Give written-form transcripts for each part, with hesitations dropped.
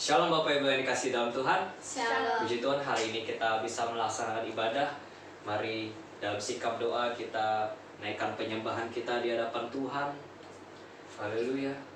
Shalom Bapak Ibu yang dikasih dalam Tuhan. Shalom. Puji Tuhan, hari ini kita bisa melaksanakan ibadah. Mari dalam sikap doa kita naikkan penyembahan kita di hadapan Tuhan. Haleluya.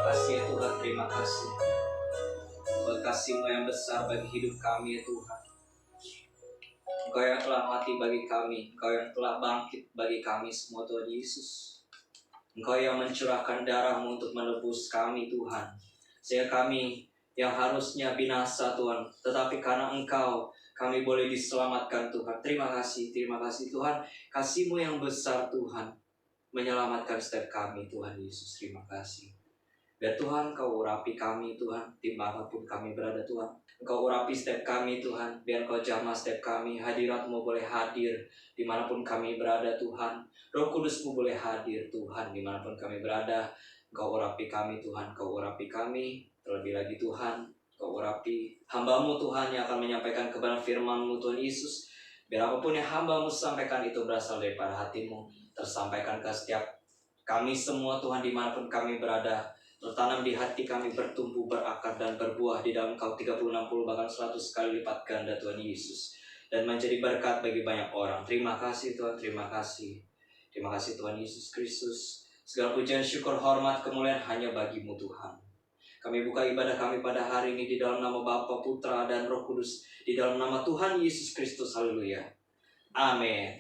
kasih ya Tuhan, terima kasih. Buat kasih-Mu yang besar bagi hidup kami ya Tuhan. Engkau yang telah mati bagi kami, Engkau yang telah bangkit bagi kami semua Tuhan Yesus. Engkau yang mencurahkan darah-Mu untuk menebus kami Tuhan. Sehingga kami yang harusnya binasa Tuhan, tetapi karena Engkau kami boleh diselamatkan Tuhan. Terima kasih Tuhan. Kasih-Mu yang besar Tuhan menyelamatkan setiap kami Tuhan Yesus. Terima kasih. Biar Tuhan Kau urapi kami Tuhan, dimanapun kami berada Tuhan. Engkau urapi setiap kami Tuhan, biar Kau jamah setiap kami. Hadirat-Mu boleh hadir dimanapun kami berada Tuhan. Roh Kudus-Mu boleh hadir Tuhan dimanapun kami berada. Engkau urapi kami Tuhan, Kau urapi kami. Terlebih lagi Tuhan, Kau urapi hamba-Mu Tuhan yang akan menyampaikan kebenaran firman-Mu Tuhan Yesus. Biar apapun yang hamba-Mu sampaikan itu berasal daripada hati-Mu, tersampaikan ke setiap kami semua Tuhan dimanapun kami berada. Tertanam di hati kami, bertumbuh, berakar, dan berbuah di dalam Kau 30, 60, bahkan 100 kali lipat ganda Tuhan Yesus. Dan menjadi berkat bagi banyak orang. Terima kasih Tuhan, terima kasih. Terima kasih Tuhan Yesus Kristus. Segala pujian, syukur, hormat, kemuliaan hanya bagi-Mu Tuhan. Kami buka ibadah kami pada hari ini di dalam nama Bapa, Putra, dan Roh Kudus. Di dalam nama Tuhan Yesus Kristus. Haleluya. Amin.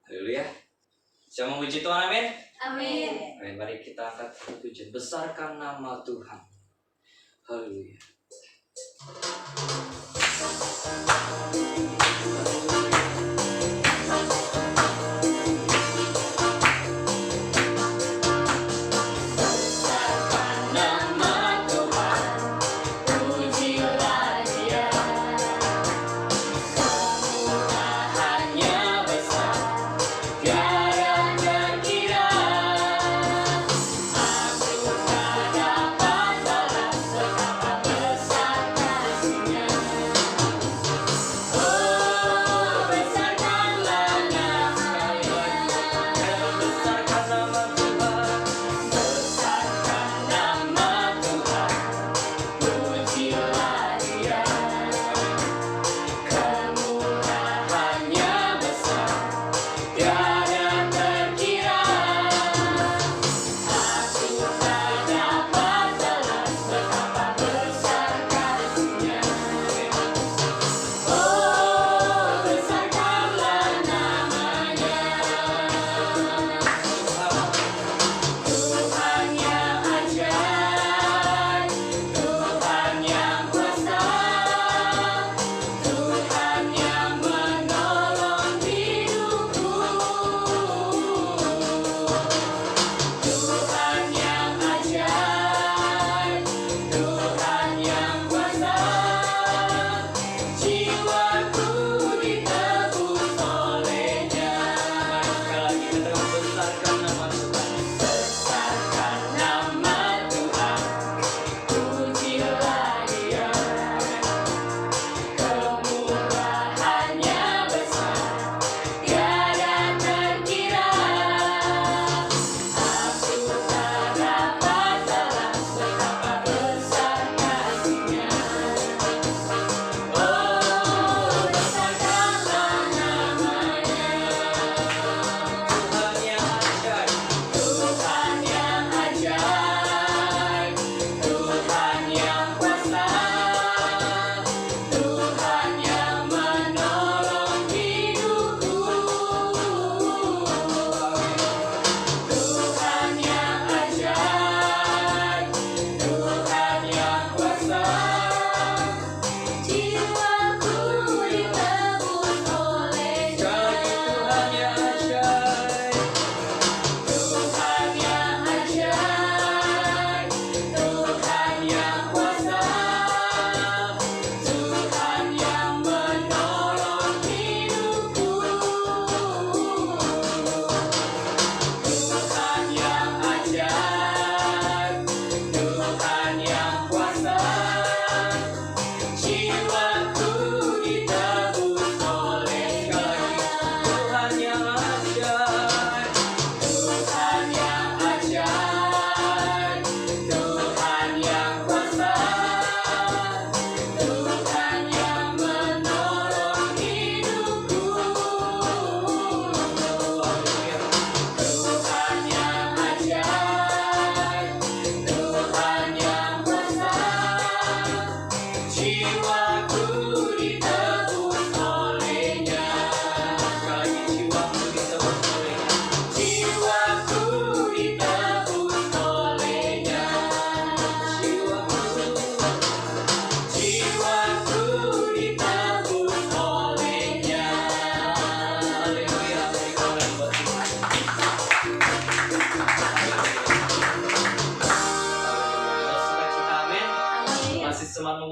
Haleluya. Saya memuji Tuhan, amin. Amin. Amin. Mari kita angkat pujian. Besarkan nama Tuhan. Haleluya. Aku tak dapat balas betapa besar kasih-Nya.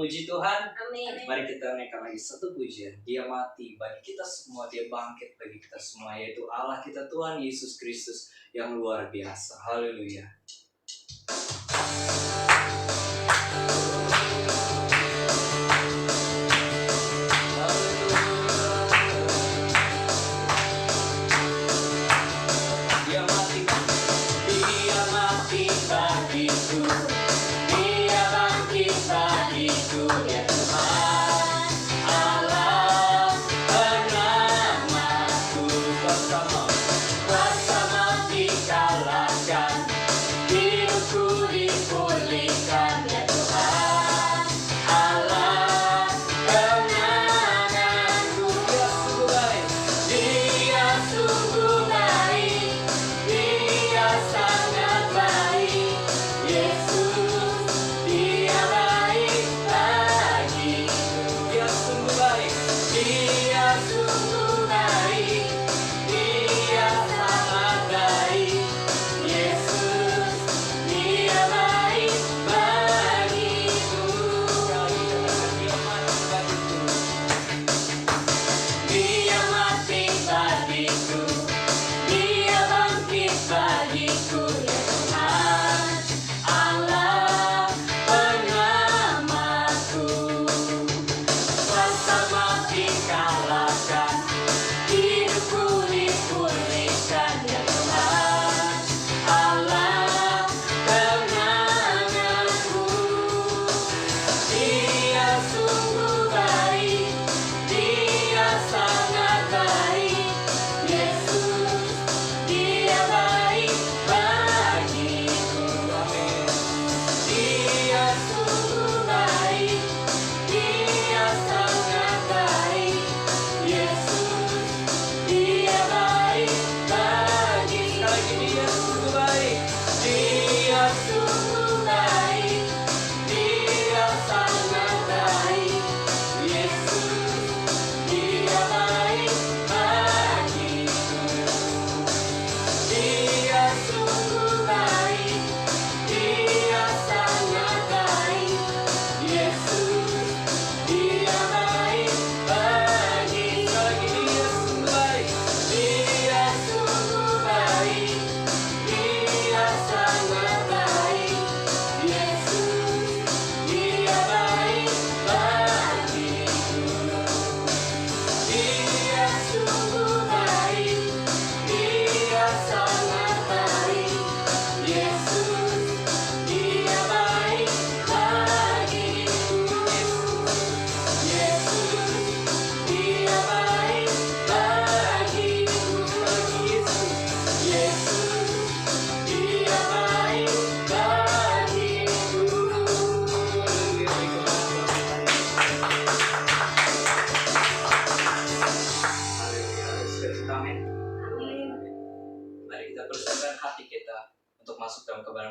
Puji Tuhan. Amin. Mari kita naikkan lagi satu pujian. Dia mati bagi kita semua, dia bangkit bagi kita semua, yaitu Allah kita Tuhan Yesus Kristus yang luar biasa. Haleluya.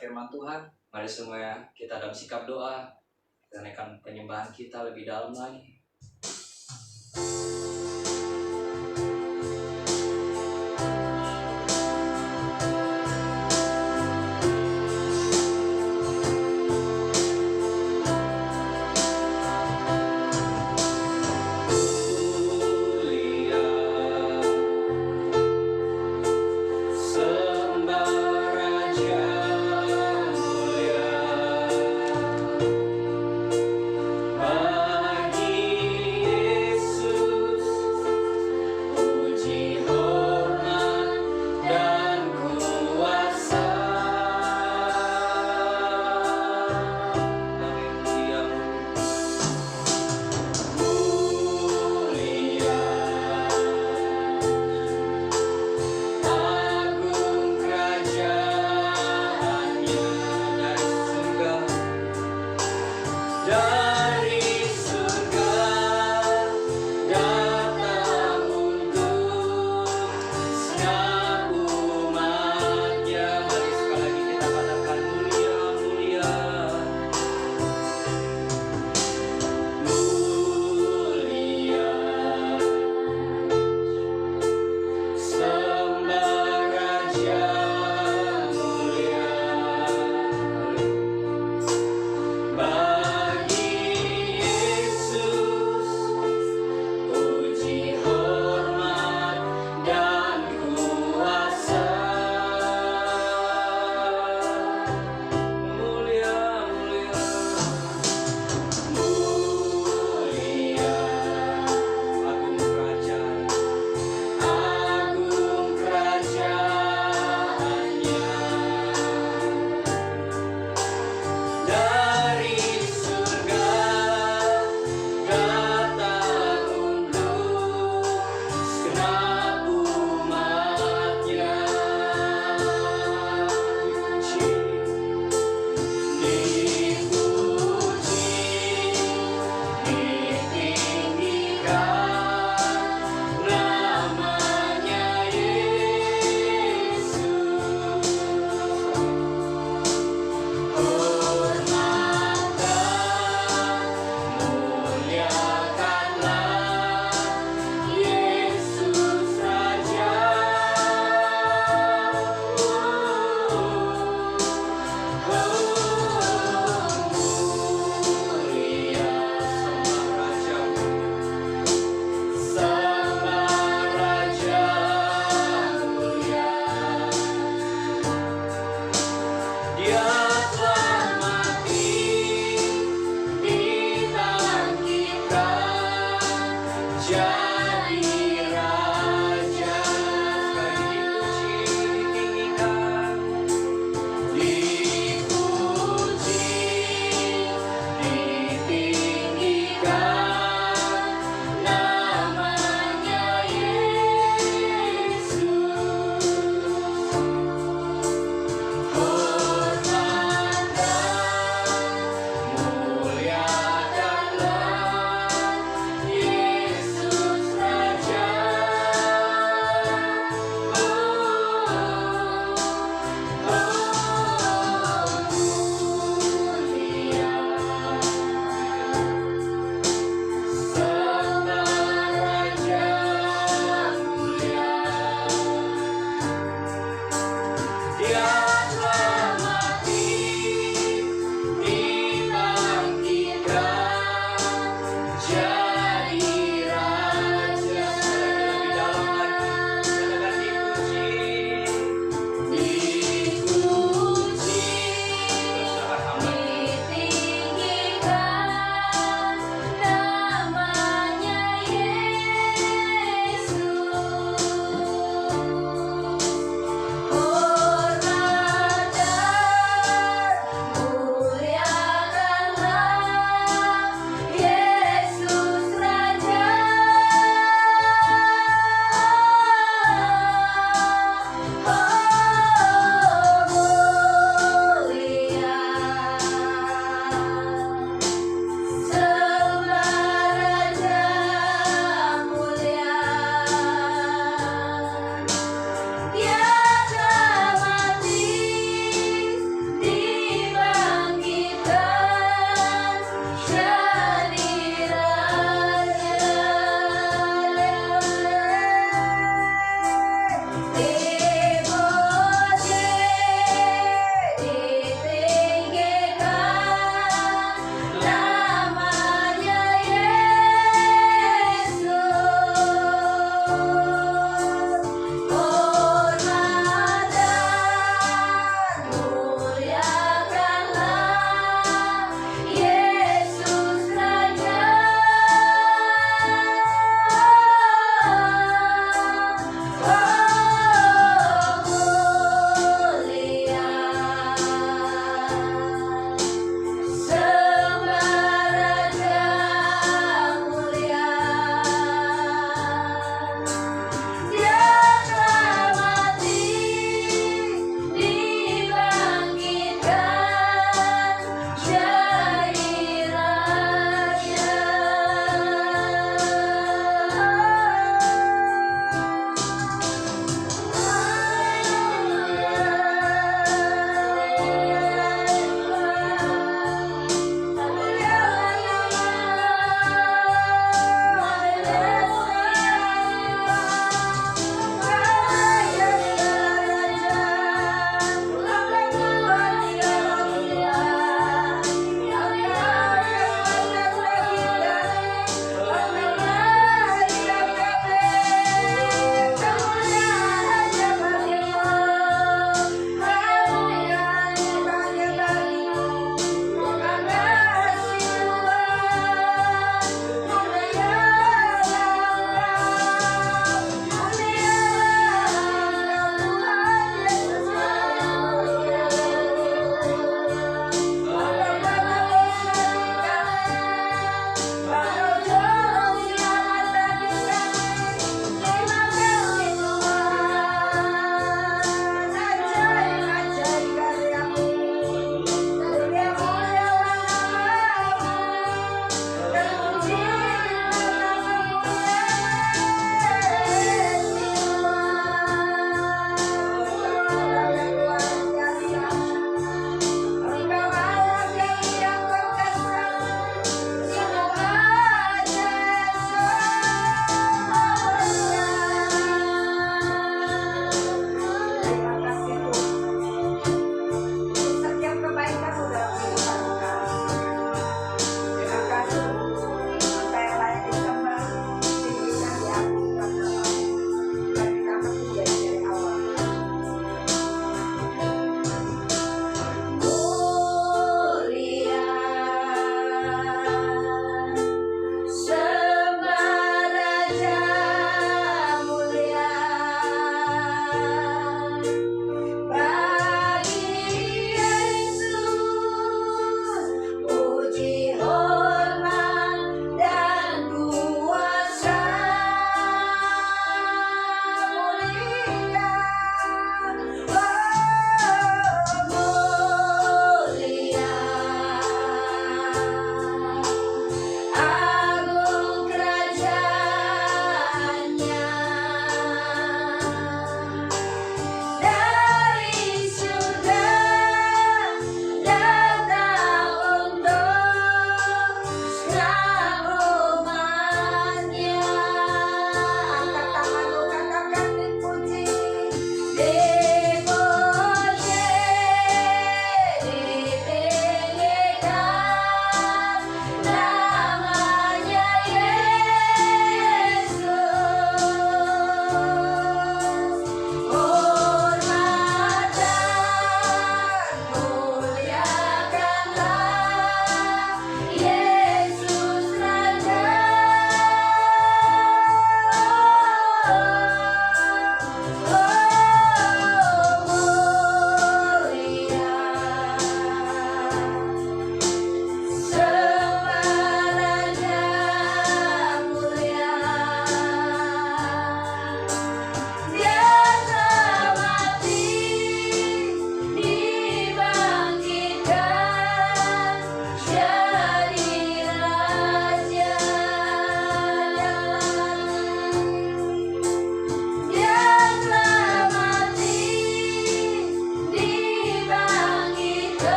Firman Tuhan, mari semua kita dalam sikap doa, kita naikkan penyembahan kita lebih dalam lagi. Bagi yang telah mati dibangkitkan jadi raja. Lebih dalam lagi, katakan dipuji, berserah hamba. ditinggikan namanya Yesus. Hormat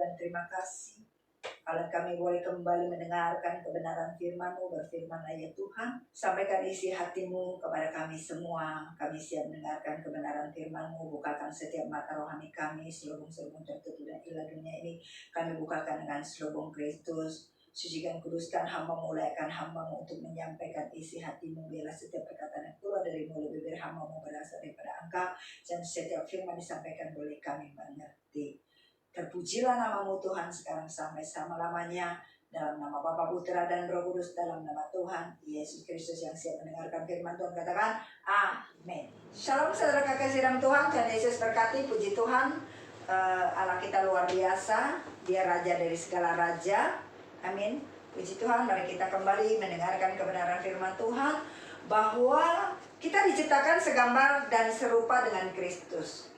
dan terima kasih. Kalau kami boleh kembali mendengarkan kebenaran firman-Mu, berfirman-Lah ya Tuhan, sampaikan isi hati-Mu kepada kami semua. Kami siap mendengarkan kebenaran firman-Mu, bukakan setiap mata rohani kami, selubung-selubung tertutup dan ilah dunia ini, kami bukakan dengan selubung Kristus. Sucikan, kuduskan hamba, mulaikan hamba-Mu untuk menyampaikan isi hati-Mu, biarlah setiap perkataan yang keluar dari mulut bibir hamba-Mu berasal daripada Engkau, dan setiap firman disampaikan boleh kami mengerti. Terpujilah nama-Mu Tuhan sekarang sampai selama-lamanya, dalam nama Bapa, Putra, dan Roh Kudus, dalam nama Tuhan Yesus Kristus yang siap mendengarkan firman Tuhan, katakan amin. Shalom saudara kekasih dalam Tuhan, Tuhan Yesus berkati. Puji Tuhan, Allah kita luar biasa, Dia Raja dari segala raja. Amin. Puji Tuhan, mari kita kembali mendengarkan kebenaran firman Tuhan, bahwa kita diciptakan segambar dan serupa dengan Kristus.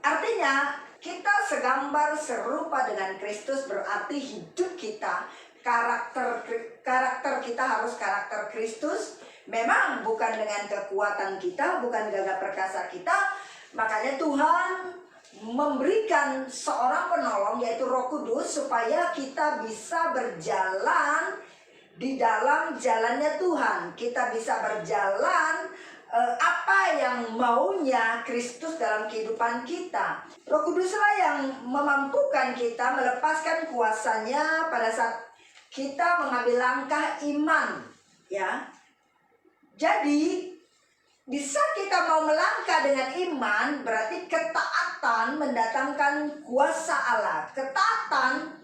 Artinya kita segambar serupa dengan Kristus, berarti hidup kita, karakter kita harus karakter Kristus. Memang bukan dengan kekuatan kita, bukan gagah perkasa kita. Makanya Tuhan memberikan seorang penolong, yaitu Roh Kudus, supaya kita bisa berjalan di dalam jalannya Tuhan. Kita bisa berjalan apa yang maunya Kristus dalam kehidupan kita. Roh Kuduslah yang memampukan kita melepaskan kuasanya pada saat kita mengambil langkah iman, ya. Jadi di saat kita mau melangkah dengan iman, berarti ketaatan mendatangkan kuasa Allah. Ketaatan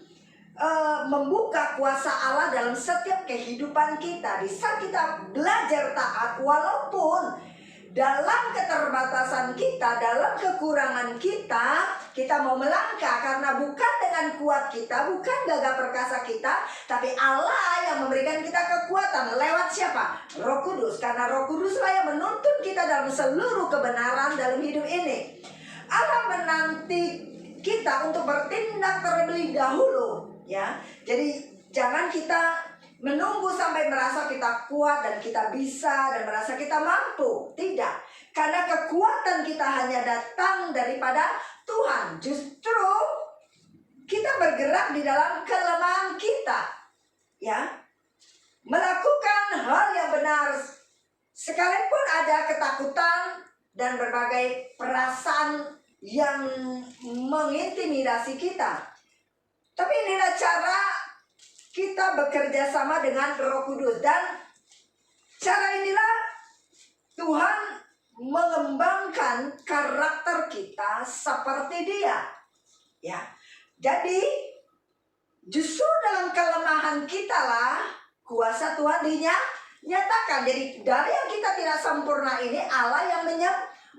membuka kuasa Allah dalam setiap kehidupan kita. Di saat kita belajar taat, walaupun dalam keterbatasan kita, dalam kekurangan kita, kita mau melangkah karena bukan dengan kuat kita, bukan gagah perkasa kita, tapi Allah yang memberikan kita kekuatan. Lewat siapa? Roh Kudus. Karena Roh Kuduslah yang menuntun kita dalam seluruh kebenaran dalam hidup ini. Allah menanti kita untuk bertindak terlebih dahulu, ya. Jadi jangan kita menunggu sampai merasa kita kuat dan kita bisa dan merasa kita mampu. Tidak. Karena kekuatan kita hanya datang daripada Tuhan. Justru kita bergerak di dalam kelemahan kita, ya. Melakukan hal yang benar sekalipun ada ketakutan dan berbagai perasaan yang mengintimidasi kita. Tapi inilah cara kita bekerja sama dengan Roh Kudus, dan cara inilah Tuhan mengembangkan karakter kita seperti Dia, ya. Jadi justru dalam kelemahan kita lah kuasa Tuhan dinyatakan. Jadi dari yang kita tidak sempurna ini, Allah yang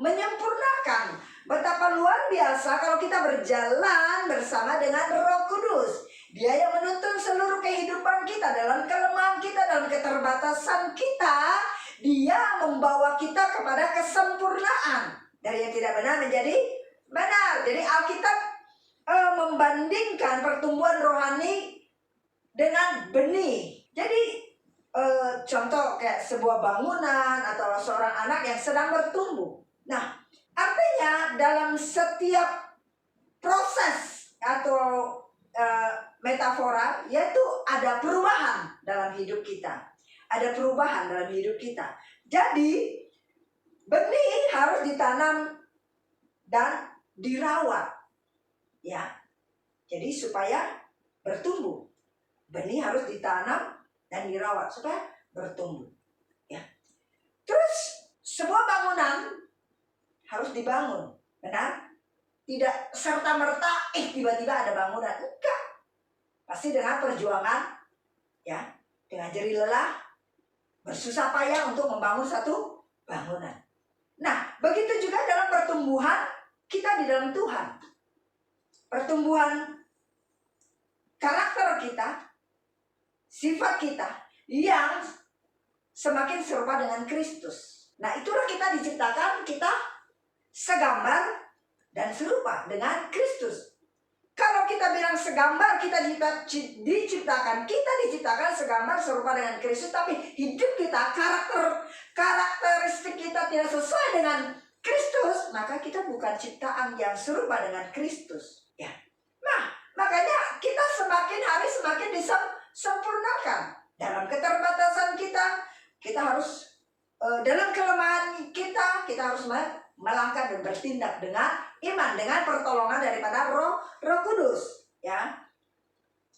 menyempurnakan. Betapa luar biasa kalau kita berjalan bersama dengan Roh Kudus. Dia yang menuntun seluruh kehidupan kita, dalam kelemahan kita, dalam keterbatasan kita. Dia membawa kita kepada kesempurnaan. Dari yang tidak benar menjadi benar. Jadi Alkitab membandingkan pertumbuhan rohani dengan benih. Jadi contoh kayak sebuah bangunan atau seorang anak yang sedang bertumbuh. Nah, artinya dalam setiap proses atau metafora, yaitu ada perubahan dalam hidup kita. Ada perubahan dalam hidup kita. Jadi benih harus ditanam dan dirawat, ya. Jadi supaya bertumbuh, benih harus ditanam dan dirawat supaya bertumbuh, ya. Terus sebuah bangunan harus dibangun, benar? Tidak serta-merta tiba-tiba ada bangunan. Enggak. Pasti dengan perjuangan, ya, dengan jerih lelah, bersusah payah untuk membangun satu bangunan. Nah, begitu juga dalam pertumbuhan kita di dalam Tuhan. Pertumbuhan karakter kita, sifat kita yang semakin serupa dengan Kristus. Nah, itulah kita diciptakan, kita segambar dan serupa dengan Kristus. Kalau kita bilang segambar, kita diciptakan segambar serupa dengan Kristus, tapi hidup kita, karakteristik kita tidak sesuai dengan Kristus, maka kita bukan ciptaan yang serupa dengan Kristus, ya. Nah, maka semakin disempurnakan. Dalam keterbatasan kita harus dalam kelemahan kita harus melangkah dan bertindak dengan iman, dengan pertolongan daripada Roh Kudus, ya.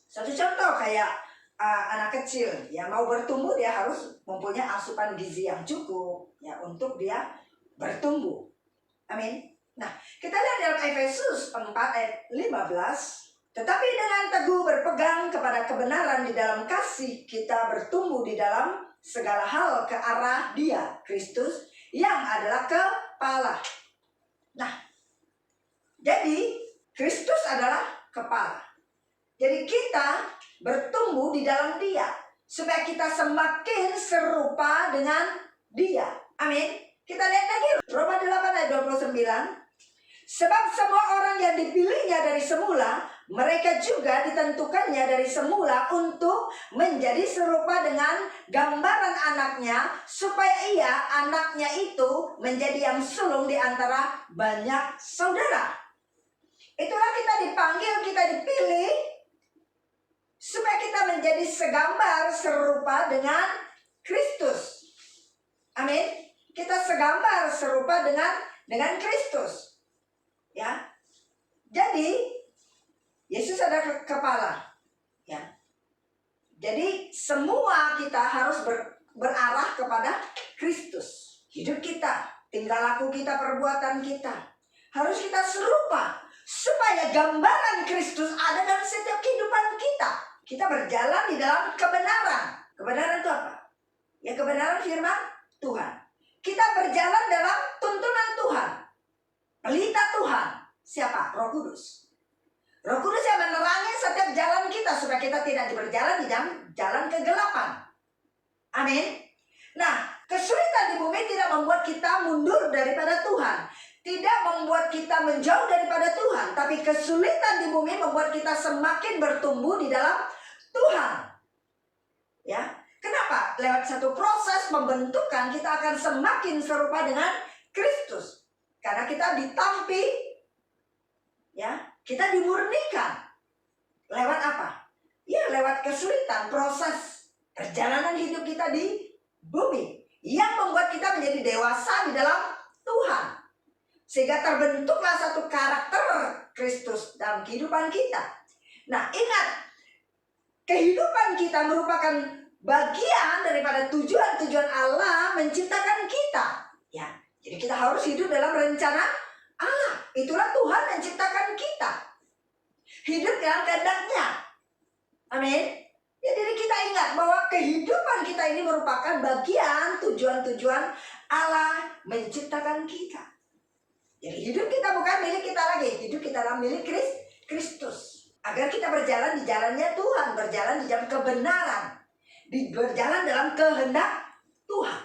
Satu contoh kayak anak kecil yang mau bertumbuh, dia harus mempunyai asupan gizi yang cukup ya untuk dia bertumbuh. Amin. Nah, kita lihat dalam Efesus 4 ayat 15. Tetapi dengan teguh berpegang kepada kebenaran di dalam kasih, kita bertumbuh di dalam segala hal ke arah Dia, Kristus, yang adalah kepala. Nah, jadi Kristus adalah kepala. Jadi kita bertumbuh di dalam Dia, supaya kita semakin serupa dengan Dia. Amin. Kita lihat lagi Roma 8 ayat 29. Sebab semua orang yang dipilihnya dari semula, mereka juga ditentukannya dari semula untuk menjadi serupa dengan gambaran anaknya, supaya ia, anaknya itu, menjadi yang sulung di antara banyak saudara. Itulah kita dipanggil, kita dipilih, supaya kita menjadi segambar, serupa dengan Kristus. Amin. Kita segambar, serupa dengan Kristus. Ya, jadi Yesus adalah kepala. Ya, jadi semua kita harus berarah kepada Kristus. Hidup kita, tingkah laku kita, perbuatan kita harus kita serupa, supaya gambaran Kristus ada dalam setiap kehidupan kita. Kita berjalan di dalam kebenaran. Kebenaran itu apa? Ya, kebenaran firman Tuhan. Kita berjalan dalam tuntunan Tuhan. Pelita Tuhan. Siapa? Roh Kudus. Roh Kudus yang menerangi setiap jalan kita, supaya kita tidak berjalan di jalan kegelapan. Amin. Nah, kesulitan di bumi tidak membuat kita mundur daripada Tuhan, tidak membuat kita menjauh daripada Tuhan, tapi kesulitan di bumi membuat kita semakin bertumbuh di dalam Tuhan. Ya, kenapa? Lewat satu proses pembentukan kita akan semakin serupa dengan Kristus. Karena kita ditampi, ya, kita dimurnikan. Lewat apa? Ya, lewat kesulitan, proses perjalanan hidup kita di bumi yang membuat kita menjadi dewasa di dalam Tuhan. Sehingga terbentuklah satu karakter Kristus dalam kehidupan kita. Nah, ingat, kehidupan kita merupakan bagian daripada tujuan-tujuan Allah menciptakan kita. Ya, jadi kita harus hidup dalam rencana Allah. Itulah Tuhan menciptakan kita. Hidup dalam kehendak-Nya. Amin. Ya, jadi kita ingat bahwa kehidupan kita ini merupakan bagian tujuan-tujuan Allah menciptakan kita. Jadi hidup kita bukan milik kita lagi. Hidup kita adalah milik Kristus. Agar kita berjalan di jalannya Tuhan. Berjalan di jalan kebenaran. Berjalan dalam kehendak Tuhan.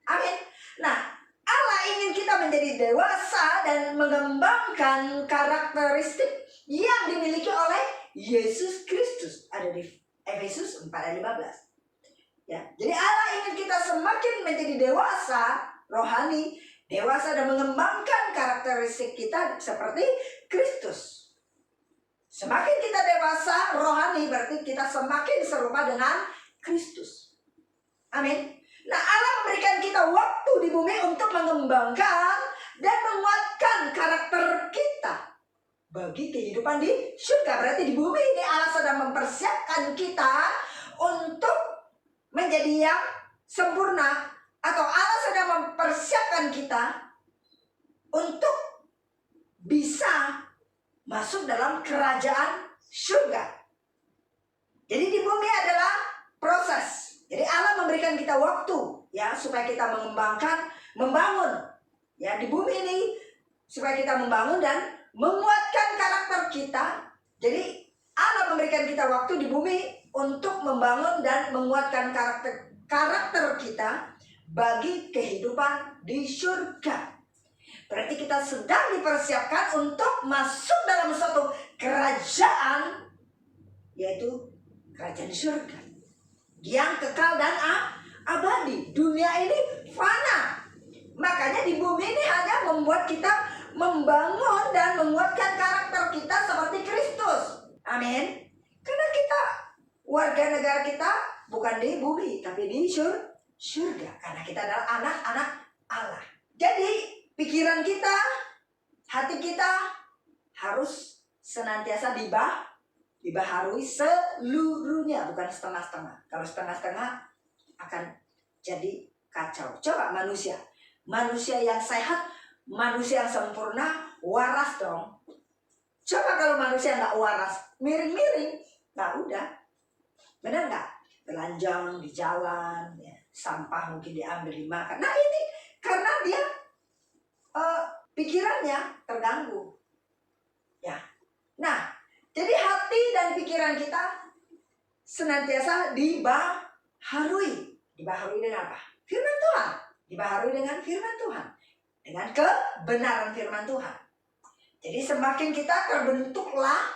Amin. Nah, Allah ingin kita menjadi dewasa dan mengembangkan karakteristik yang dimiliki oleh Yesus Kristus. Ada di Efesus 4 ayat 15. Ya, jadi Allah ingin kita semakin menjadi dewasa rohani, dewasa dan mengembangkan karakteristik kita seperti Kristus. Semakin kita dewasa rohani, berarti kita semakin serupa dengan Kristus. Amin. Nah, Allah memberikan kita waktu di bumi untuk mengembangkan dan menguatkan karakter kita bagi kehidupan di surga. Berarti di bumi ini Allah sedang mempersiapkan kita untuk menjadi yang sempurna, atau Allah sedang mempersiapkan kita untuk bisa masuk dalam kerajaan surga. Jadi di bumi adalah proses. Jadi Allah memberikan kita waktu, ya, supaya kita membangun, ya, di bumi ini, supaya kita membangun dan menguatkan karakter kita. Jadi Allah memberikan kita waktu di bumi untuk membangun dan menguatkan karakter kita bagi kehidupan di surga. Berarti kita sedang dipersiapkan untuk masuk dalam suatu kerajaan, yaitu kerajaan surga yang kekal dan abadi. Dunia ini fana. Makanya di bumi ini hanya membuat kita membangun dan menguatkan karakter kita seperti Kristus. Amin. Karena kita warga negara kita bukan di bumi, tapi di surga. Karena kita adalah anak-anak Allah. Jadi pikiran kita, hati kita harus senantiasa dibaharui seluruhnya, bukan setengah-setengah. Kalau setengah-setengah akan jadi kacau. Coba manusia yang sehat, manusia yang sempurna, waras dong. Coba kalau manusia nggak waras, miring-miring, nah udah, benar nggak? Telanjang di jalan, ya, sampah mungkin diambil dimakan. Nah ini karena dia pikirannya terganggu, ya. Nah, jadi hati dan pikiran kita senantiasa dibaharui. Dibaharui dengan apa? Firman Tuhan. Dibaharui dengan firman Tuhan. Dengan kebenaran firman Tuhan. Jadi semakin kita terbentuklah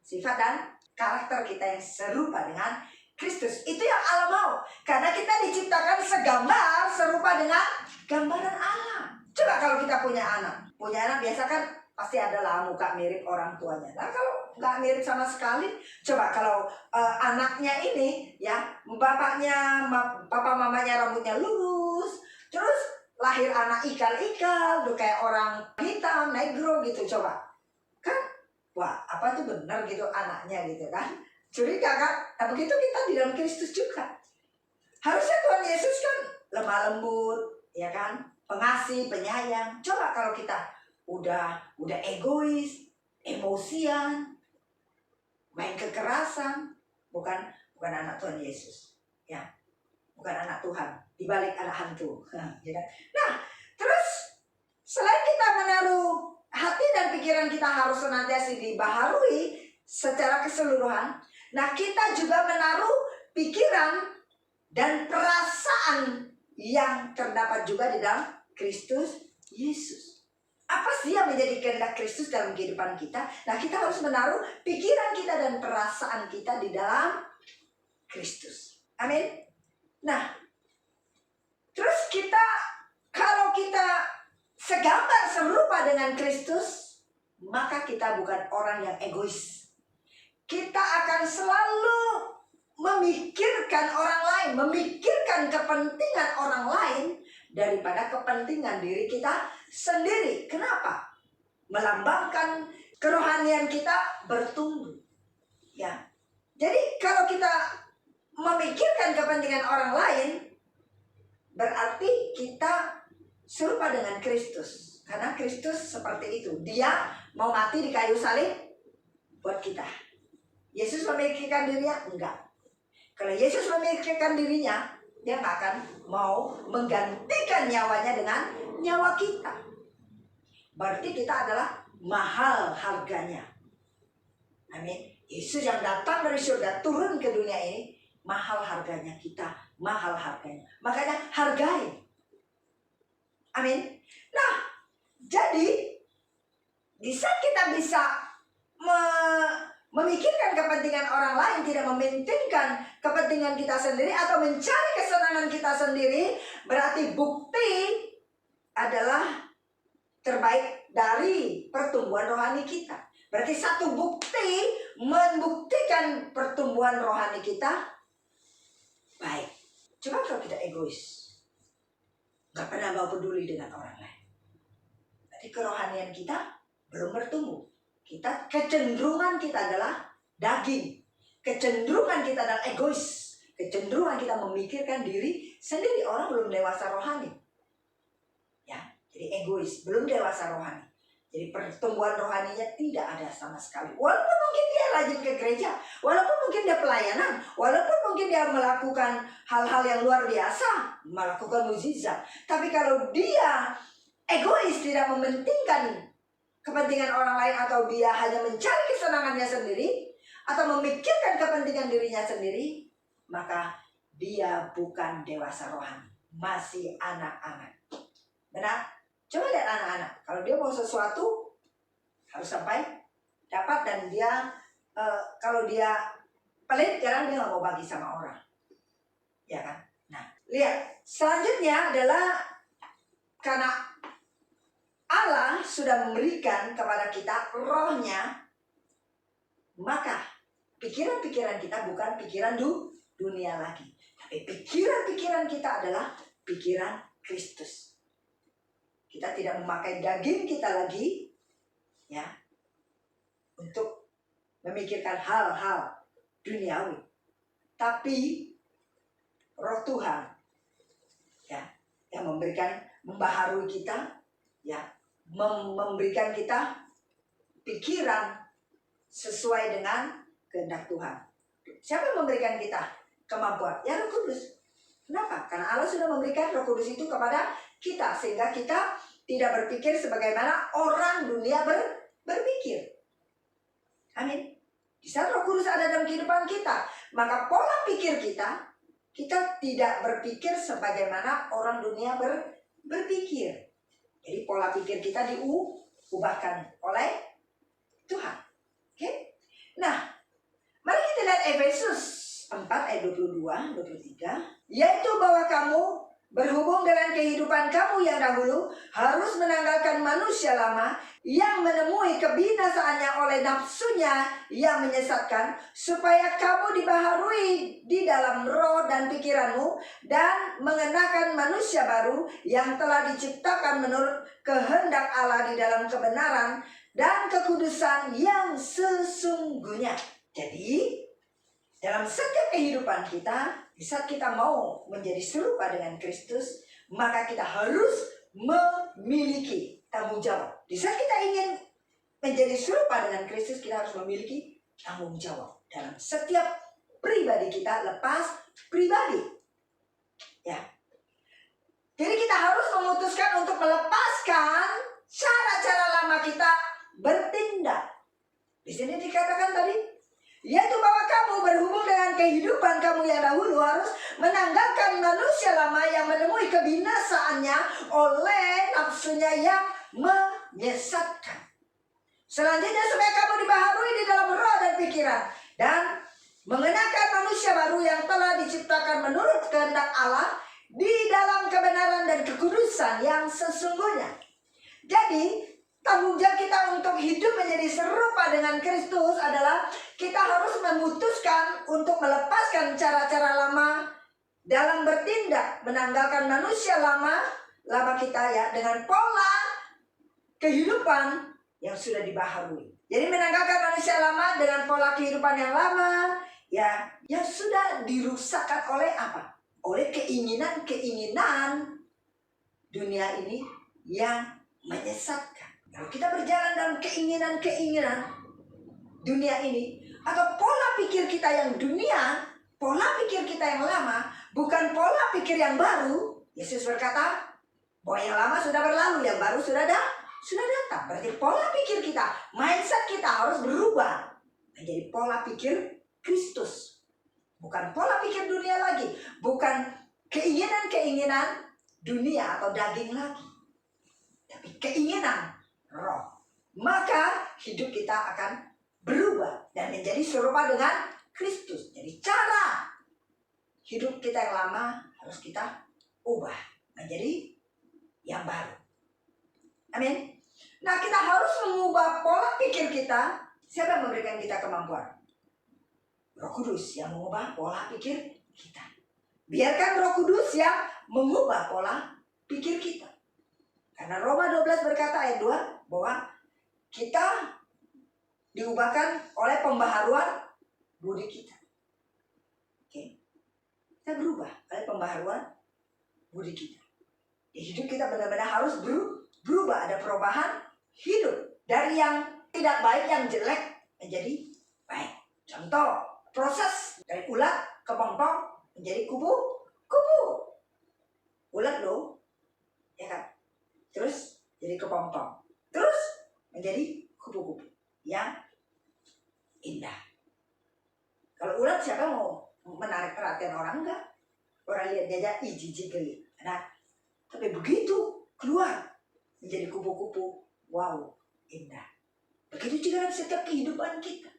sifat dan karakter kita yang serupa dengan Kristus. Itu yang Allah mau. Karena kita diciptakan segambar, serupa dengan gambaran Allah. Coba kalau kita punya anak. Punya anak biasa kan pasti adalah muka mirip orang tuanya. Nah kalau nggak mirip sama sekali, coba kalau anaknya ini ya, papa mamanya rambutnya lurus, terus lahir anak ikal-ikal, tuh kayak orang hitam, negro gitu, coba. Kan, wah apa tuh benar gitu anaknya gitu kan. Curiga kan? Nah begitu kita di dalam Kristus juga. Harusnya Tuhan Yesus kan lemah lembut, ya kan? Pengasih, penyayang. Coba kalau kita udah egois, emosian, main kekerasan, bukan anak Tuhan Yesus, ya, bukan anak Tuhan, dibalik anak hantu. Nah, terus selain kita menaruh hati dan pikiran kita harus senantiasa dibaharui secara keseluruhan, nah kita juga menaruh pikiran dan perasaan yang terdapat juga di dalam Kristus Yesus. Apa sih yang menjadi kehendak Kristus dalam kehidupan kita? Nah, kita harus menaruh pikiran kita dan perasaan kita di dalam Kristus. Amin. Nah, terus kalau kita segambar serupa dengan Kristus, maka kita bukan orang yang egois. Kita akan selalu memikirkan orang lain, memikirkan kepentingan orang lain daripada kepentingan diri kita sendiri. Kenapa? Melambangkan kerohanian kita bertumbuh. Ya. Jadi kalau kita memikirkan kepentingan orang lain, berarti kita serupa dengan Kristus. Karena Kristus seperti itu. Dia mau mati di kayu salib buat kita. Yesus memikirkan dirinya? Enggak. Kalau Yesus memikirkan dirinya, dia nggak akan mau menggantikan nyawanya dengan nyawa kita. Berarti kita adalah mahal harganya. Amin. Yesus yang datang dari surga turun ke dunia ini, mahal harganya kita, mahal harganya. Makanya hargai. Amin. Nah, jadi di saat kita bisa memikirkan kepentingan orang lain, tidak mementingkan kepentingan kita sendiri atau mencari kesenangan kita sendiri, berarti bukti adalah terbaik dari pertumbuhan rohani kita. Berarti satu bukti membuktikan pertumbuhan rohani kita baik. Coba kalau kita egois, gak pernah mau peduli dengan orang lain, berarti kerohanian kita belum bertumbuh. Kecenderungan kita adalah daging. Kecenderungan kita adalah egois. Kecenderungan kita memikirkan diri sendiri. Orang belum dewasa rohani. Ya, jadi egois, belum dewasa rohani. Jadi pertumbuhan rohaninya tidak ada sama sekali. Walaupun mungkin dia rajin ke gereja, walaupun mungkin dia pelayanan, walaupun mungkin dia melakukan hal-hal yang luar biasa, melakukan mukjizat. Tapi kalau dia egois, tidak mementingkan kepentingan orang lain, atau dia hanya mencari kesenangannya sendiri, atau memikirkan kepentingan dirinya sendiri, maka dia bukan dewasa rohani, masih anak-anak. Benar? Coba lihat anak-anak, kalau dia mau sesuatu harus sampai dapat, dan dia kalau dia pelit, kadang dia nggak mau bagi sama orang, ya kan? Nah, lihat selanjutnya adalah karena Allah sudah memberikan kepada kita rohnya, maka pikiran-pikiran kita bukan pikiran dunia lagi. Tapi pikiran-pikiran kita adalah pikiran Kristus. Kita tidak memakai daging kita lagi ya untuk memikirkan hal-hal duniawi. Tapi Roh Tuhan ya yang membaharui kita ya, memberikan kita pikiran sesuai dengan kehendak Tuhan. Siapa yang memberikan kita kemampuan? Ya Roh Kudus. Kenapa? Karena Allah sudah memberikan Roh Kudus itu kepada kita, sehingga kita tidak berpikir sebagaimana orang dunia berpikir. Amin. Di saat Roh Kudus ada dalam kehidupan kita, maka pola pikir kita tidak berpikir sebagaimana orang dunia berpikir. Jadi pola pikir kita diubahkan oleh Tuhan. Oke? Nah, mari kita lihat Efesus 4 ayat 22-23, yaitu bahwa kamu berhubung dengan kehidupan kamu yang dahulu harus menanggalkan manusia lama yang menemui kebinasaannya oleh nafsunya yang menyesatkan, supaya kamu dibaharui di dalam roh dan pikiranmu dan mengenakan manusia baru yang telah diciptakan menurut kehendak Allah di dalam kebenaran dan kekudusan yang sesungguhnya. Jadi dalam setiap kehidupan kita, di saat kita mau menjadi serupa dengan Kristus, maka kita harus memiliki tanggung jawab. Di saat kita ingin menjadi serupa dengan Kristus, kita harus memiliki tanggung jawab dalam setiap pribadi kita, lepas pribadi. Ya. Jadi kita harus memutuskan untuk melepaskan cara-cara lama kita bertindak. Di sini dikatakan tadi, yaitu bahwa kamu berhubung dengan kehidupan kamu yang dahulu harus menanggalkan manusia lama yang menemui kebinasaannya oleh nafsunya yang menyesatkan. Selanjutnya supaya kamu dibaharui di dalam roh dan pikiran dan mengenakan manusia baru yang telah diciptakan menurut kehendak Allah di dalam kebenaran dan kekudusan yang sesungguhnya. Jadi tanggung jawab kita untuk hidup menjadi serupa dengan Kristus adalah kita harus memutuskan untuk melepaskan cara-cara lama dalam bertindak, menanggalkan manusia lama kita ya, dengan pola kehidupan yang sudah dibaharui. Jadi menanggalkan manusia lama dengan pola kehidupan yang lama ya, yang sudah dirusakkan oleh apa? Oleh keinginan-keinginan dunia ini yang menyesatkan. Kalau kita berjalan dalam keinginan-keinginan dunia ini, atau pola pikir kita yang dunia, pola pikir kita yang lama, bukan pola pikir yang baru. Yesus berkata bahwa yang lama sudah berlalu, yang baru sudah datang. Berarti pola pikir kita, mindset kita harus berubah menjadi pola pikir Kristus. Bukan pola pikir dunia lagi, bukan keinginan-keinginan dunia atau daging lagi, tapi keinginan roh. Maka hidup kita akan berubah dan menjadi serupa dengan Kristus. Jadi cara hidup kita yang lama harus kita ubah menjadi yang baru. Amin. Nah, kita harus mengubah pola pikir kita. Siapa yang memberikan kita kemampuan? Roh Kudus yang mengubah pola pikir kita. Biarkan Roh Kudus yang mengubah pola pikir kita. Karena Roma 12 berkata ayat 2 bahwa kita diubahkan oleh pembaharuan budi kita. Oke. Kita berubah oleh pembaharuan budi kita. Hidup kita benar-benar harus berubah. Ada perubahan hidup. Dari yang tidak baik, yang jelek menjadi baik. Contoh, proses dari ulat ke pompong menjadi kupu-kupu. Ulat loh, ya kan? Terus jadi kepompong. Terus menjadi kupu-kupu yang indah. Kalau ulat siapa mau menarik perhatian orang? Enggak. Orang lihat dia aja jijik geli. Nah, tapi begitu keluar menjadi kupu-kupu, wow, indah. Begitu juga dalam setiap kehidupan kita.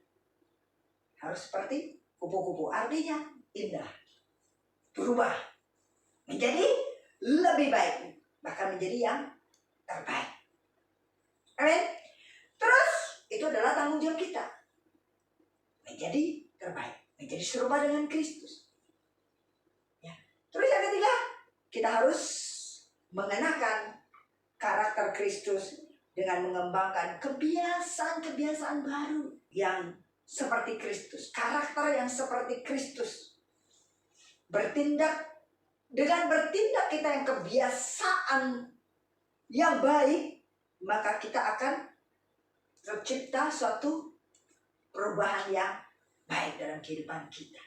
Harus seperti kupu-kupu, artinya indah. Berubah menjadi lebih baik, bahkan menjadi yang terbaik. Amin. Terus itu adalah tanggung jawab kita menjadi terbaik, menjadi serupa dengan Kristus. Ya. Terus yang ketiga, kita harus mengenakan karakter Kristus dengan mengembangkan kebiasaan-kebiasaan baru yang seperti Kristus, karakter yang seperti Kristus. Dengan bertindak kita yang kebiasaan yang baik, maka kita akan tercipta suatu perubahan yang baik dalam kehidupan kita.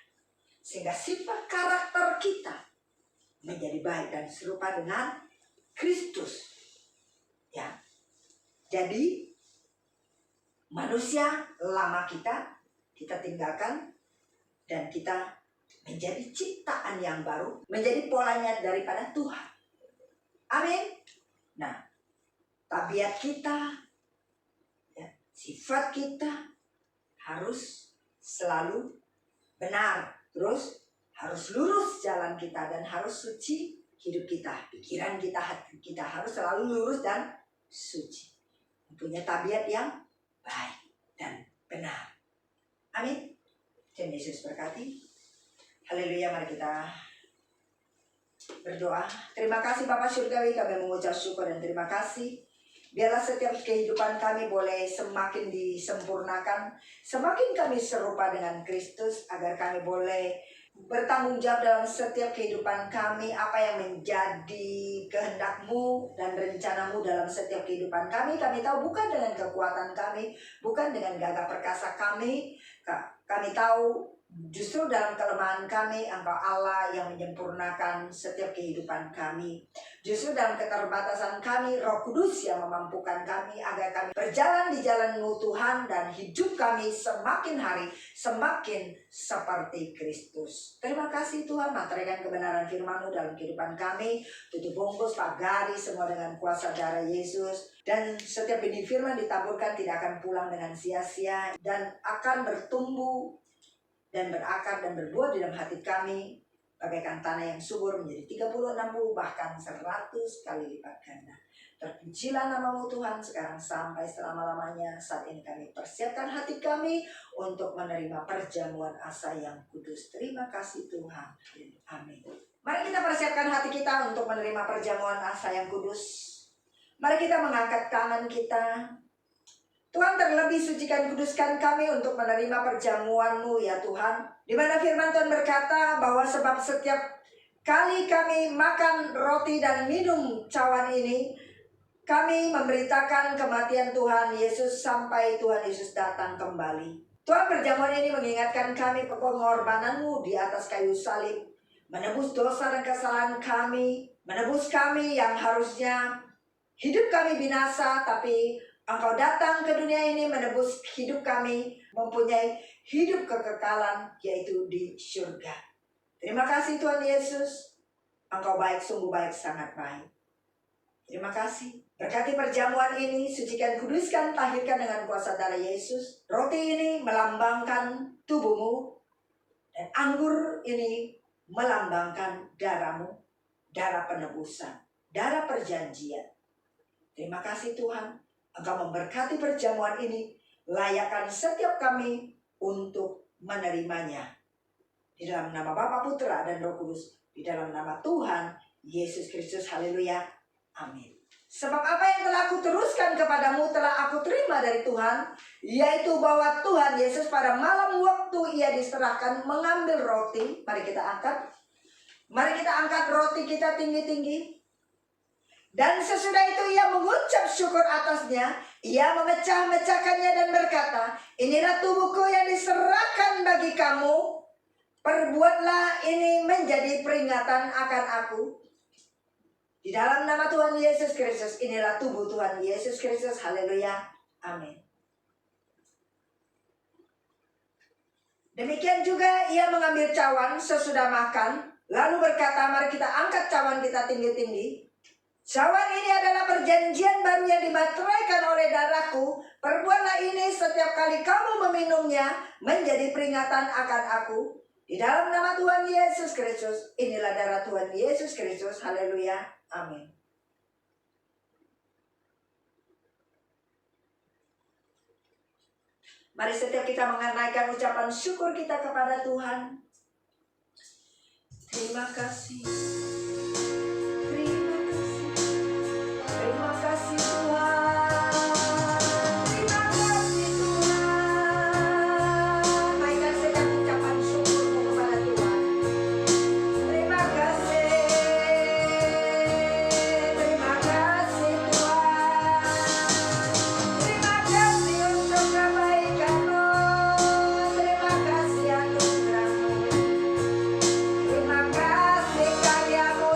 Sehingga sifat karakter kita menjadi baik dan serupa dengan Kristus. Ya. Jadi manusia lama kita tinggalkan dan kita menjadi ciptaan yang baru, menjadi polanya daripada Tuhan. Amin. Nah, tabiat kita, ya, sifat kita harus selalu benar, terus harus lurus jalan kita dan harus suci hidup kita, pikiran kita, hati kita harus selalu lurus dan suci, mempunyai tabiat yang baik dan benar. Amin. Tuhan Yesus berkati. Haleluya, mari kita berdoa. Terima kasih Bapa Surgawi, kami mengucap syukur dan terima kasih. Biarlah setiap kehidupan kami boleh semakin disempurnakan, semakin kami serupa dengan Kristus, agar kami boleh bertanggung jawab dalam setiap kehidupan kami, apa yang menjadi kehendak-Mu dan rencana-Mu dalam setiap kehidupan kami. Kami tahu bukan dengan kekuatan kami, bukan dengan gagah perkasa kami. Kami tahu justru dalam kelemahan kami, Engkau Allah yang menyempurnakan setiap kehidupan kami. Justru dalam keterbatasan kami, Roh Kudus yang memampukan kami agar kami berjalan di jalan-Mu Tuhan, dan hidup kami semakin hari semakin seperti Kristus. Terima kasih Tuhan, materaikan kebenaran firman-Mu dalam kehidupan kami. Tutup bungkus, pagari semua dengan kuasa darah Yesus. Dan setiap benih firman ditaburkan tidak akan pulang dengan sia-sia, dan akan bertumbuh dan berakar dan berbuah di dalam hati kami bagaikan tanah yang subur, menjadi 30, 60, bahkan 100 kali lipat ganda. Terpujilah nama-Mu Tuhan sekarang sampai selama-lamanya. Saat ini kami persiapkan hati kami untuk menerima perjamuan asa yang kudus. Terima kasih Tuhan. Amin. Mari kita persiapkan hati kita untuk menerima perjamuan asa yang kudus. Mari kita mengangkat tangan kita. Tuhan, terlebih sucikan kuduskan kami untuk menerima perjamuan-Mu ya Tuhan. Di mana firman Tuhan berkata bahwa sebab setiap kali kami makan roti dan minum cawan ini, kami memberitakan kematian Tuhan Yesus sampai Tuhan Yesus datang kembali. Tuhan, perjamuan ini mengingatkan kami pengorbanan-Mu di atas kayu salib, menebus dosa dan kesalahan kami, menebus kami yang harusnya hidup kami binasa, tapi Engkau datang ke dunia ini menebus hidup kami, mempunyai hidup kekekalan, yaitu di surga. Terima kasih Tuhan Yesus. Engkau baik, sungguh baik, sangat baik. Terima kasih. Berkati perjamuan ini, sucikan, kuduskan, tahirkan dengan kuasa darah Yesus. Roti ini melambangkan tubuh-Mu, dan anggur ini melambangkan darah-Mu, darah penebusan, darah perjanjian. Terima kasih Tuhan. Engkau memberkati perjamuan ini, layakkan setiap kami untuk menerimanya. Di dalam nama Bapa, Putra, dan Roh Kudus, di dalam nama Tuhan Yesus Kristus. Haleluya. Amin. Sebab apa yang telah aku teruskan kepadamu telah aku terima dari Tuhan, yaitu bahwa Tuhan Yesus pada malam waktu Ia diserahkan mengambil roti. Mari kita angkat. Mari kita angkat roti kita tinggi-tinggi. Dan sesudah itu Ia mengucap syukur atasnya. Ia memecah-mecahkannya dan berkata, inilah tubuhku yang diserahkan bagi kamu. Perbuatlah ini menjadi peringatan akan aku. Di dalam nama Tuhan Yesus Kristus, inilah tubuh Tuhan Yesus Kristus. Haleluya. Amin. Demikian juga Ia mengambil cawan sesudah makan, lalu berkata, mari kita angkat cawan kita tinggi-tinggi. Cawan ini adalah perjanjian baru yang dimateraikan oleh darahku. Perbuatlah ini setiap kali kamu meminumnya menjadi peringatan akan aku. Di dalam nama Tuhan Yesus Kristus, inilah darah Tuhan Yesus Kristus. Haleluya. Amin. Mari setiap kita mengenaikan ucapan syukur kita kepada Tuhan. Terima kasih. Terima kasih. Terima kasih Tuhan. Terima kasih Tuhan. Naikkan setiap ucapan syukurmu kepada Tuhan. Terima kasih. Terima kasih Tuhan. Terima kasih untuk kebaikan-Mu. Terima kasih anugerah-Mu. Terima kasih karya-Mu.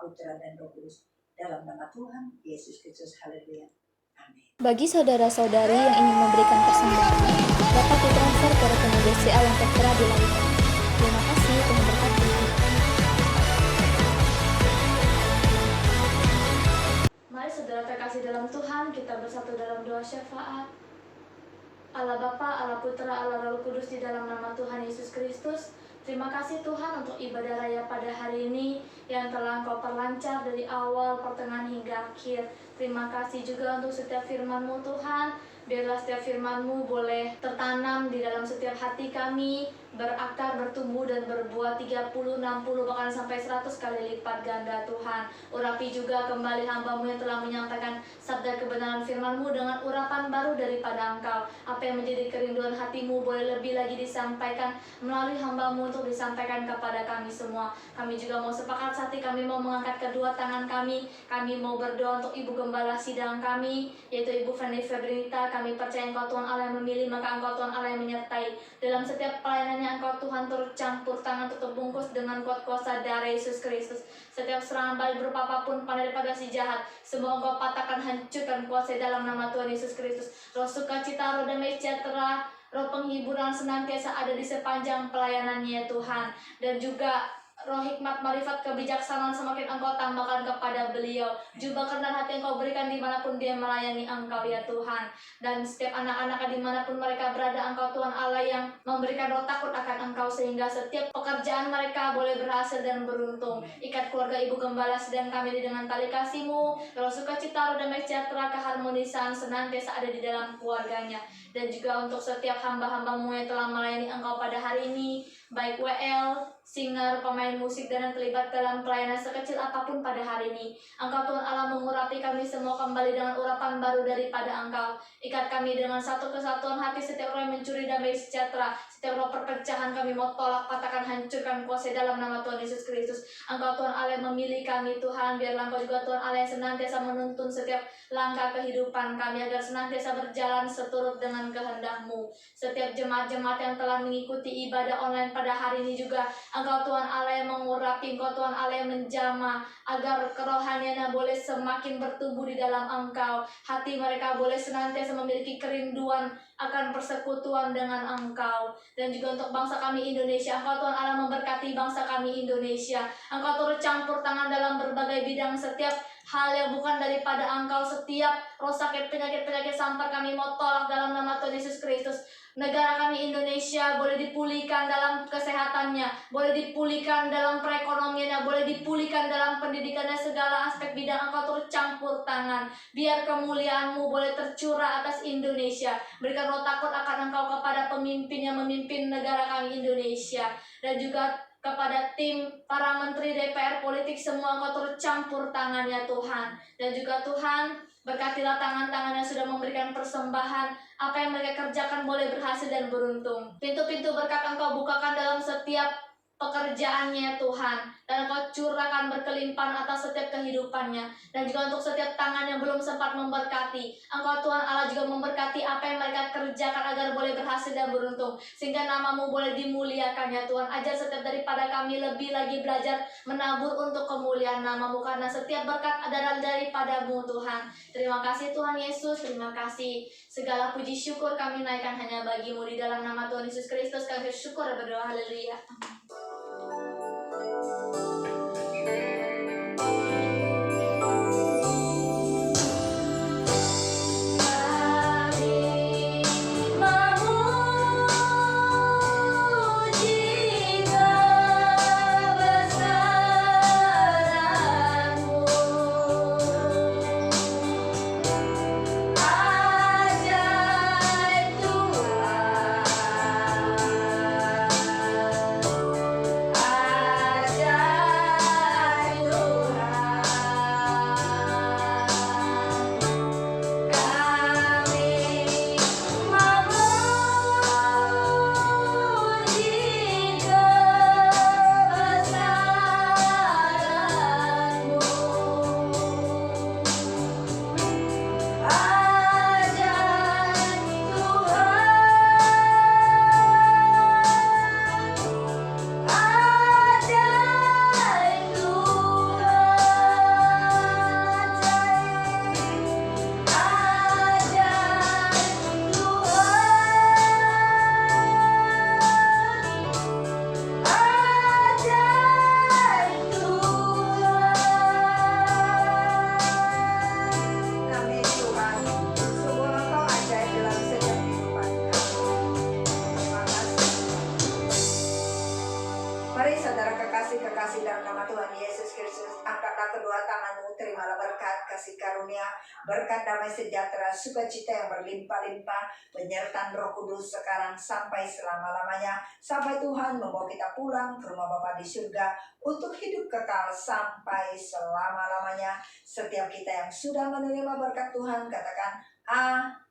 Putra, dan Roh Kudus. Dalam nama Tuhan Yesus Kristus, haleluya. Amin. Bagi saudara-saudari yang ingin memberikan persembahan, dapat ditransfer ke rekening BCA yang tertera di layar. Terima kasih, Tuhan berkati. Mari saudara terkasih dalam Tuhan, kita bersatu dalam doa syafaat. Allah Bapa, Allah Putra, Allah Roh Kudus, di dalam nama Tuhan Yesus Kristus. Terima kasih Tuhan untuk ibadah raya pada hari ini yang telah Engkau perlancar dari awal, pertengahan hingga akhir. Terima kasih juga untuk setiap firman-Mu Tuhan. Biarlah setiap firman-Mu boleh tertanam di dalam setiap hati kami, berakar, bertumbuh, dan berbuah 30, 60, bahkan sampai 100 kali lipat ganda Tuhan. Urapi juga kembali hamba-Mu yang telah menyampaikan sabda kebenaran firman-Mu dengan urapan baru daripada Engkau. Apa yang menjadi kerinduan hati-Mu boleh lebih lagi disampaikan melalui hamba-Mu untuk disampaikan kepada kami semua. Kami juga mau sepakat hati, kami mau mengangkat kedua tangan kami mau berdoa untuk Ibu Gembala sidang kami, yaitu Ibu Fanny Febrinita. Kami percaya Engkau Tuhan Allah yang memilih, maka Engkau Tuhan Allah yang menyertai. Dalam setiap pelayanannya Engkau Tuhan turut campur tangan, tutup bungkus dengan kuat kuasa darah Yesus Kristus. Setiap serangan balik berupa apapun daripada si jahat, semua Engkau patahkan, hancurkan, kuasai dalam nama Tuhan Yesus Kristus. Roh sukacita, roh damai sejahtera, roh penghiburan senantiasa ada di sepanjang pelayanannya Tuhan. Dan juga roh hikmat, marifat, kebijaksanaan semakin Engkau tambahkan kepada beliau. Jubah kerendahan hati Engkau berikan dimanapun dia melayani Engkau ya Tuhan. Dan setiap anak-anak dimanapun mereka berada, Engkau Tuhan Allah yang memberikan roh takut akan Engkau, sehingga setiap pekerjaan mereka boleh berhasil dan beruntung. Ikat keluarga Ibu Gembala sedang kami dengan tali kasih-Mu. Roh sukacita, roh damai sejahtera, keharmonisan senantiasa ada di dalam keluarganya. Dan juga untuk setiap hamba-hamba-Mu yang telah melayani Engkau pada hari ini, baik WL, singer, pemain musik, dan yang terlibat dalam pelayanan sekecil apapun pada hari ini. Engkau Tuhan Allah mengurapi kami semua kembali dengan urapan baru daripada Engkau. Ikat kami dengan satu kesatuan hati. Setiap roh yang mencuri damai sejahtera, setiap roh perpecahan kami mau tolak, patahkan, hancurkan, kuasai dalam nama Tuhan Yesus Kristus. Engkau Tuhan Allah yang memilih kami Tuhan. Biarlah Engkau juga Tuhan Allah yang senantiasa menuntun setiap langkah kehidupan kami, agar senantiasa berjalan seturut dengan kehendak-Mu. Setiap jemaat-jemaat yang telah mengikuti ibadah online pada hari ini juga, Engkau Tuhan Allah yang mengurapi, Engkau Tuhan Allah yang menjamah, agar kerohaniannya boleh semakin bertumbuh di dalam Engkau. Hati mereka boleh senantiasa memiliki kerinduan akan persekutuan dengan Engkau. Dan juga untuk bangsa kami Indonesia, Engkau Tuhan Allah memberkati bangsa kami Indonesia. Engkau turut campur tangan dalam berbagai bidang, setiap hal yang bukan daripada Engkau, setiap roh sakit, penyakit sampar kami mau tolak dalam nama Tuhan Yesus Kristus. Negara kami Indonesia boleh dipulihkan dalam kesehatannya, boleh dipulihkan dalam perekonomiannya, boleh dipulihkan dalam pendidikannya, segala aspek bidang Engkau turut campur tangan. Biar kemuliaan-Mu boleh tercurah atas Indonesia. Berikan roh takut akan Engkau kepada pemimpin yang memimpin negara kami Indonesia. Dan juga kepada tim para menteri DPR politik semua, Engkau turut campur tangan ya Tuhan. Dan juga Tuhan, berkatilah tangan-tangan yang sudah memberikan persembahan. Apa yang mereka kerjakan boleh berhasil dan beruntung. Pintu-pintu berkat Engkau bukakan dalam setiap pekerjaannya Tuhan, dan Engkau curahkan berkelimpahan atas setiap kehidupannya. Dan juga untuk setiap tangan yang belum sempat memberkati, Engkau Tuhan Allah juga memberkati apa yang mereka kerjakan agar boleh berhasil dan beruntung, sehingga nama-Mu boleh dimuliakan ya Tuhan. Ajar setiap daripada kami lebih lagi belajar menabur untuk kemuliaan nama-Mu, karena setiap berkat adalah daripada-Mu Tuhan. Terima kasih Tuhan Yesus, terima kasih. Segala puji syukur kami naikkan hanya bagi-Mu. Di dalam nama Tuhan Yesus Kristus kami bersyukur dan berdoa, haleluya. kasih karunia, berkat damai sejahtera, sukacita yang berlimpah-limpah, penyertaan Roh Kudus sekarang sampai selama-lamanya, sampai Tuhan membawa kita pulang ke rumah Bapa di surga untuk hidup kekal sampai selama-lamanya. Setiap kita yang sudah menerima berkat Tuhan katakan amin.